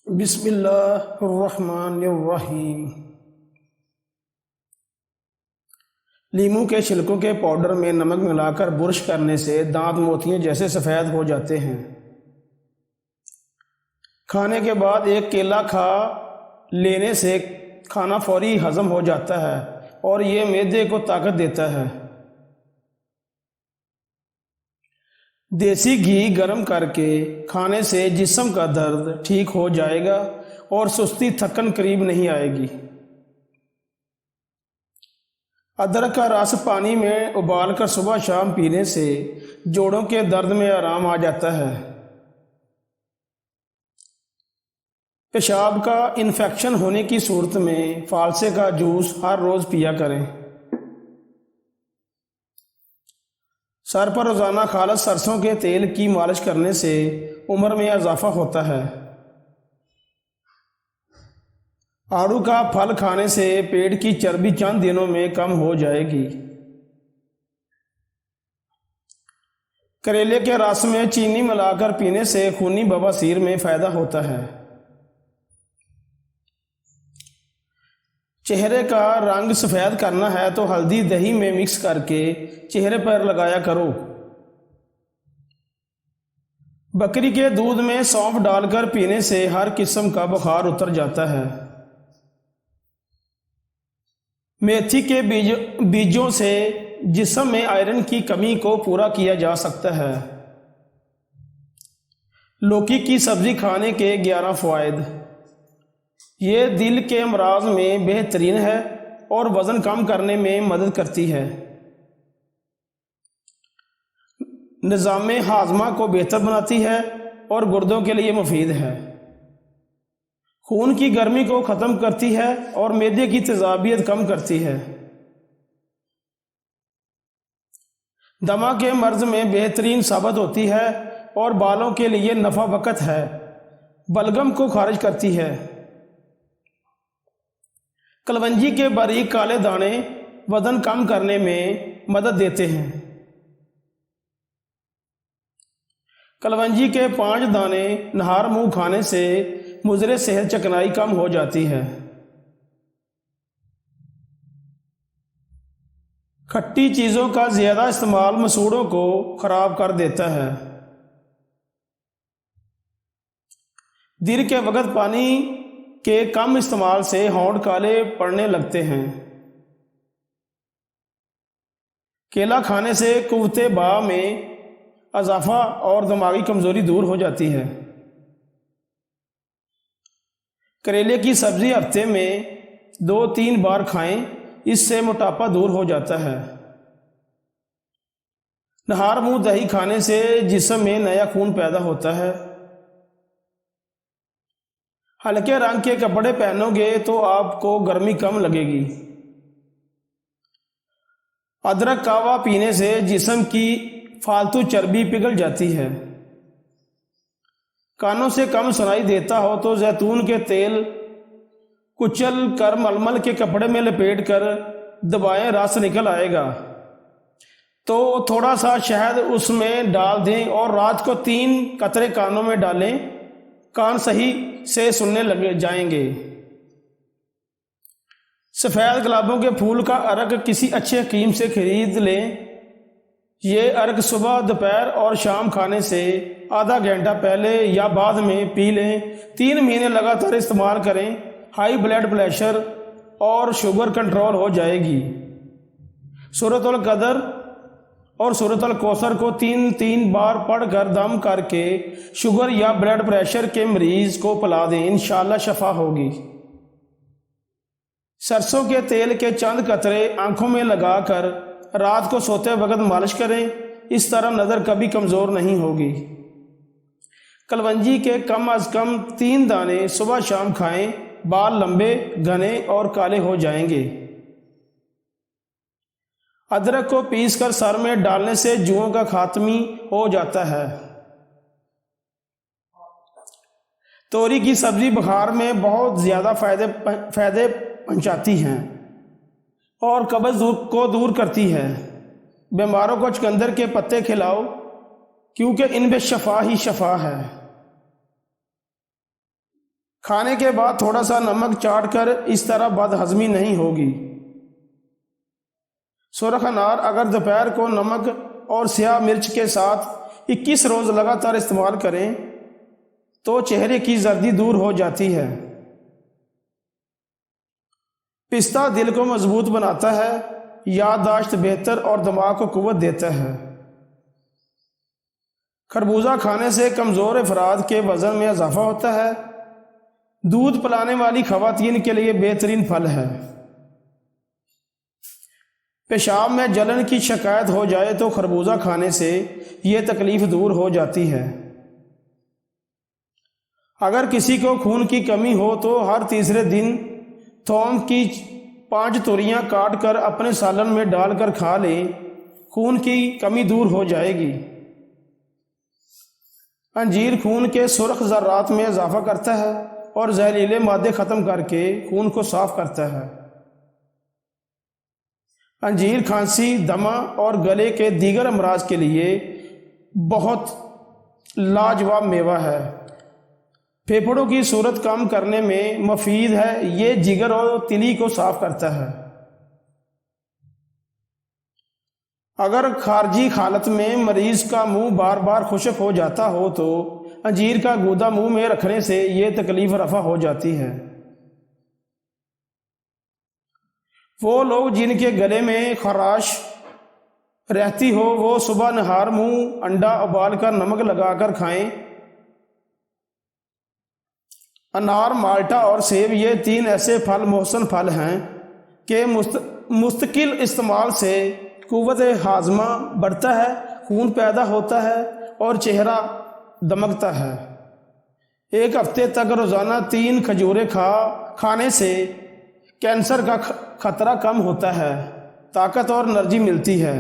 بسم اللہ الرحمن الرحیم۔ لیموں کے چھلکوں کے پاؤڈر میں نمک ملا کر برش کرنے سے دانت موتیوں جیسے سفید ہو جاتے ہیں۔ کھانے کے بعد ایک کیلا کھا لینے سے کھانا فوری ہضم ہو جاتا ہے اور یہ معدے کو طاقت دیتا ہے۔ دیسی گھی گرم کر کے کھانے سے جسم کا درد ٹھیک ہو جائے گا اور سستی تھکن قریب نہیں آئے گی۔ ادرک کا رس پانی میں ابال کر صبح شام پینے سے جوڑوں کے درد میں آرام آ جاتا ہے۔ پیشاب کا انفیکشن ہونے کی صورت میں فالسے کا جوس ہر روز پیا کریں۔ سر پر روزانہ خالص سرسوں کے تیل کی مالش کرنے سے عمر میں اضافہ ہوتا ہے۔ آڑو کا پھل کھانے سے پیٹ کی چربی چند دنوں میں کم ہو جائے گی۔ کریلے کے رس میں چینی ملا کر پینے سے خونی بواسیر میں فائدہ ہوتا ہے۔ چہرے کا رنگ سفید کرنا ہے تو ہلدی دہی میں مکس کر کے چہرے پر لگایا کرو۔ بکری کے دودھ میں سونف ڈال کر پینے سے ہر قسم کا بخار اتر جاتا ہے۔ میتھی کے بیجوں سے جسم میں آئرن کی کمی کو پورا کیا جا سکتا ہے۔ لوکی کی سبزی کھانے کے 11 فوائد۔ یہ دل کے امراض میں بہترین ہے اور وزن کم کرنے میں مدد کرتی ہے۔ نظام ہاضمہ کو بہتر بناتی ہے اور گردوں کے لیے مفید ہے۔ خون کی گرمی کو ختم کرتی ہے اور معدے کی تیزابیت کم کرتی ہے۔ دمہ کے مرض میں بہترین ثابت ہوتی ہے اور بالوں کے لیے نفع وقت ہے۔ بلغم کو خارج کرتی ہے۔ کلونجی کے باریک کالے دانے وزن کم کرنے میں مدد دیتے ہیں۔ کلونجی کے 5 دانے نہار منہ کھانے سے مضر صحت چکنائی کم ہو جاتی ہے۔ کھٹی چیزوں کا زیادہ استعمال مسوڑوں کو خراب کر دیتا ہے۔ دیر کے وقت پانی کے کم استعمال سے ہونٹ کالے پڑنے لگتے ہیں۔ کیلا کھانے سے قوت باہ میں اضافہ اور دماغی کمزوری دور ہو جاتی ہے۔ کریلے کی سبزی ہفتے میں 2-3 بار کھائیں، اس سے موٹاپا دور ہو جاتا ہے۔ نہار منہ دہی کھانے سے جسم میں نیا خون پیدا ہوتا ہے۔ ہلکے رنگ کے کپڑے پہنو گے تو آپ کو گرمی کم لگے گی۔ ادرک کہوہ پینے سے جسم کی فالتو چربی پگھل جاتی ہے۔ کانوں سے کم سنائی دیتا ہو تو زیتون کے تیل کچل کر ململ کے کپڑے میں لپیٹ کر دبائیں، رس نکل آئے گا تو تھوڑا سا شہد اس میں ڈال دیں اور رات کو 3 قطرے کانوں میں ڈالیں، کان صحیح سے سننے لگ جائیں گے۔ سفید گلابوں کے پھول کا عرق کسی اچھے حکیم سے خرید لیں۔ یہ عرق صبح، دوپہر اور شام کھانے سے آدھا گھنٹہ پہلے یا بعد میں پی لیں۔ 3 مہینے لگاتار استعمال کریں، ہائی بلڈ پریشر اور شوگر کنٹرول ہو جائے گی۔ سورۃ القدر اور سورۃ الکوثر کو 3 بار پڑھ کر دم کر کے شوگر یا بلڈ پریشر کے مریض کو پلا دیں، انشاءاللہ شفا ہوگی۔ سرسوں کے تیل کے چند قطرے آنکھوں میں لگا کر رات کو سوتے وقت مالش کریں، اس طرح نظر کبھی کمزور نہیں ہوگی۔ کلونجی کے کم از کم 3 دانے صبح شام کھائیں، بال لمبے، گھنے اور کالے ہو جائیں گے۔ ادرک کو پیس کر سر میں ڈالنے سے جوؤں کا خاتمی ہو جاتا ہے۔ توری کی سبزی بخار میں بہت زیادہ فائدے پہنچاتی ہیں اور قبض کو دور کرتی ہے۔ بیماروں کو چقندر کے پتے کھلاؤ کیونکہ ان میں شفا ہی شفا ہے۔ کھانے کے بعد تھوڑا سا نمک چاٹ کر اس طرح بد ہضمی نہیں ہوگی۔ سرخ انار اگر دوپہر کو نمک اور سیاہ مرچ کے ساتھ 21 روز لگاتار استعمال کریں تو چہرے کی زردی دور ہو جاتی ہے۔ پستہ دل کو مضبوط بناتا ہے، یادداشت بہتر اور دماغ کو قوت دیتا ہے۔ خربوزہ کھانے سے کمزور افراد کے وزن میں اضافہ ہوتا ہے۔ دودھ پلانے والی خواتین کے لیے بہترین پھل ہے۔ پیشاب میں جلن کی شکایت ہو جائے تو خربوزہ کھانے سے یہ تکلیف دور ہو جاتی ہے۔ اگر کسی کو خون کی کمی ہو تو ہر تیسرے دن تھوم کی 5 توریاں کاٹ کر اپنے سالن میں ڈال کر کھا لیں، خون کی کمی دور ہو جائے گی۔ انجیر خون کے سرخ ذرات میں اضافہ کرتا ہے اور زہریلے مادے ختم کر کے خون کو صاف کرتا ہے۔ انجیر کھانسی، دمہ اور گلے کے دیگر امراض کے لیے بہت لاجواب میوہ ہے۔ پھیپھڑوں کی صورت کم کرنے میں مفید ہے۔ یہ جگر اور تلی کو صاف کرتا ہے۔ اگر خارجی حالت میں مریض کا منہ بار بار خشک ہو جاتا ہو تو انجیر کا گودا منہ میں رکھنے سے یہ تکلیف رفع ہو جاتی ہے۔ وہ لوگ جن کے گلے میں خراش رہتی ہو وہ صبح نہار منہ انڈا ابال کر نمک لگا کر کھائیں۔ انار، مالٹا اور سیب یہ 3 ایسے پھل محسن پھل ہیں کہ مستقل استعمال سے قوت ہاضمہ بڑھتا ہے، خون پیدا ہوتا ہے اور چہرہ دمکتا ہے۔ 1 ہفتے تک روزانہ 3 کھجوریں کھانے سے کینسر کا خطرہ کم ہوتا ہے، طاقت اور انرجی ملتی ہے۔